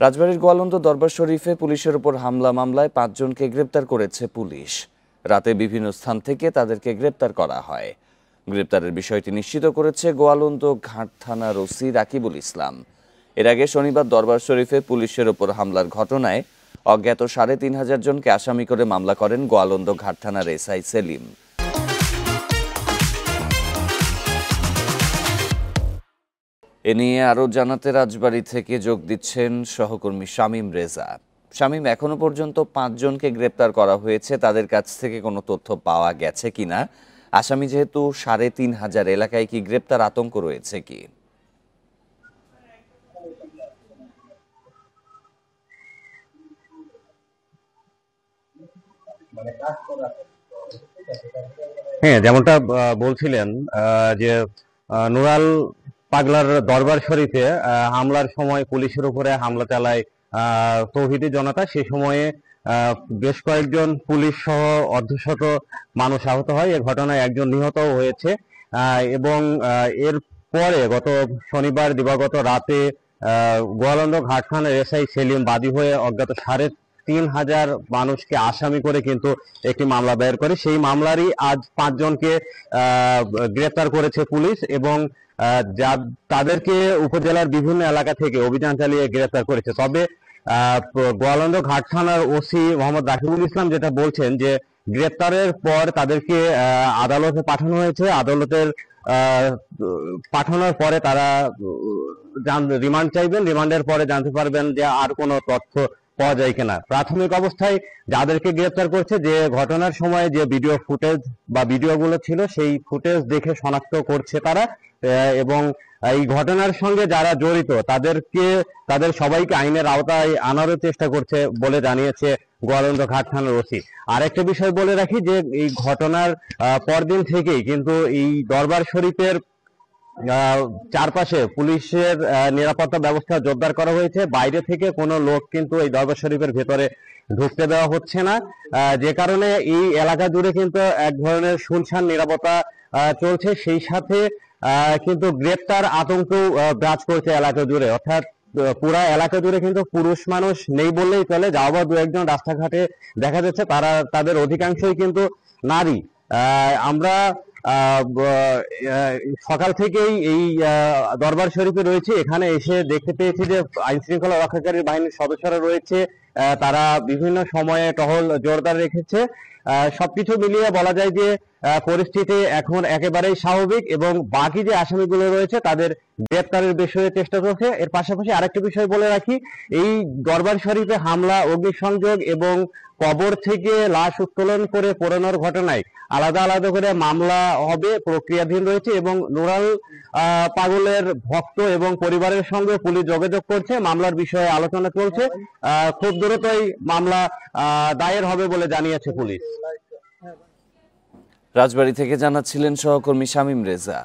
রাজবাড়ীর গোয়ালন্দ দরবার শরীফে পুলিশের উপর হামলা মামলায় ৫ জনকে গ্রেপ্তার করেছে পুলিশ। রাতে বিভিন্ন স্থান থেকে তাদেরকে গ্রেপ্তার করা হয়। গ্রেপ্তারের বিষয়টি নিশ্চিত করেছে গোয়ালন্দ ঘাট থানার ওসি রাকিবুল ইসলাম। এর আগে শনিবার দরবার শরীফে পুলিশের উপর হামলার ঘটনায় অজ্ঞাত ৩৫০০ জনকে আসামি করে মামলা করেন গোয়ালন্দ ঘাট থানার এসআই সেলিম। এ নিয়ে আরও জানাতে রাজবাড়ী থেকে যোগ দিচ্ছেন সহকর্মী শামীম রেজা। শামীম, এখনো পর্যন্ত ৫ জনকে গ্রেপ্তার করা হয়েছে, তাদের কাছ থেকে কোনো তথ্য পাওয়া গেছে কিনা? আসামি যেহেতু ৩৫০০, এলাকায় কি গ্রেপ্তার আতঙ্ক রয়েছে কি? হ্যাঁ, যেমনটা বলছিলেন যে নুরাল পাগলার দরবার শরীফে হামলার সময় পুলিশের উপরে হামলা চালায় তৌহিদি জনতা। সেই সময়ে বেশ কয়েকজন পুলিশ সহ অর্ধশত মানুষ আহত হয়। এ ঘটনায় একজন নিহতও হয়েছে এবং এর পরে গত শনিবার দিবাগত রাতে গোয়ালন্দ ঘাট থানার এসআই সেলিম বাদী হয়ে অজ্ঞাত ৩৫০০ মানুষকে আসামি করে কিন্তু একটি মামলা দায়ের করে। সেই মামলারই আজ ৫ জনকে গ্রেপ্তার করেছে পুলিশ এবং তাদেরকে উপজেলার বিভিন্ন এলাকা থেকে অভিযান চালিয়ে গ্রেপ্তার করেছে। তবে গোয়ালন্দ ঘাট থানার ওসি মোহাম্মদ রাকিবুল ইসলাম যেটা বলছেন যে গ্রেপ্তারের পর তাদেরকে আদালতে পাঠানো হয়েছে। আদালতের পাঠানোর পরে তারা রিমান্ড চাইবেন। রিমান্ডের পরে জানতে পারবেন যে আর কোনো তথ্য পাওয়া যায় কিনা। প্রাথমিক অবস্থায় যাদেরকে গ্রেপ্তার করছে, যে ঘটনার সময় যে ভিডিও ফুটেজ বা ভিডিওগুলো ছিল সেই ফুটেজ দেখে শনাক্ত করছে তারা এবং এই ঘটনার সঙ্গে যারা জড়িত তাদের সবাইকে আইনের আওতায় আনারও চেষ্টা করছে বলে জানিয়েছে গোয়ালন্দ ঘাট থানার ওসি। আরেকটা বিষয় বলে রাখি যে এই ঘটনার পরদিন থেকেই কিন্তু এই দরবার শরীফের চারপাশে পুলিশের নিরাপত্তা ব্যবস্থা জোরদার করা হয়েছে। বাইরে থেকে কোনো লোক কিন্তু এই দরবার শরীফের ভেতরে ঢুকতে দেওয়া হচ্ছে না, যে কারণে এই এলাকা জুড়ে কিন্তু এক ধরনের শুনশান নিরাপত্তা চলছে। সেই সাথে কিন্তু গ্রেপ্তার আতঙ্ক বিরাজ করছে এলাকা জুড়ে, অর্থাৎ পুরা এলাকা জুড়ে কিন্তু পুরুষ মানুষ নেই বললেই চলে। যাও বা দু একজন রাস্তাঘাটে দেখা যাচ্ছে, তাদের অধিকাংশই কিন্তু নারী। আমরা সকাল থেকেই এই দরবার শরীফে রয়েছে, এখানে এসে দেখতে পেয়েছি যে আইন শৃঙ্খলা রক্ষাকারী বাহিনীর সদস্যরা রয়েছে, তারা বিভিন্ন সময়ে টহল জোরদার রেখেছে। সবকিছু মিলিয়ে বলা যায় যে পরিস্থিতি এখন একেবারেই স্বাভাবিক এবং বাকি যে আসামিগুলো রয়েছে তাদের গ্রেপ্তারের বিষয়ে চেষ্টা চলছে। এর পাশাপাশি আরেকটা বিষয় বলে রাখি, এই দরবার শরীফে হামলা, অগ্নিসংযোগ এবং কবর থেকে লাশ উত্তোলন করে পোড়ানোর ঘটনায় আলাদা আলাদা করে মামলা হবে, প্রক্রিয়াধীন রয়েছে এবং নুরাল পাগলের ভক্ত এবং পরিবারের সঙ্গে পুলিশ যোগাযোগ করছে। মামলার বিষয়ে আলোচনা চলছে। খুব দ্রুতই মামলা দায়ের হবে বলে জানিয়েছে পুলিশ। রাজবাড়ী থেকে জানাচ্ছিলেন সহকর্মী শামীম রেজা।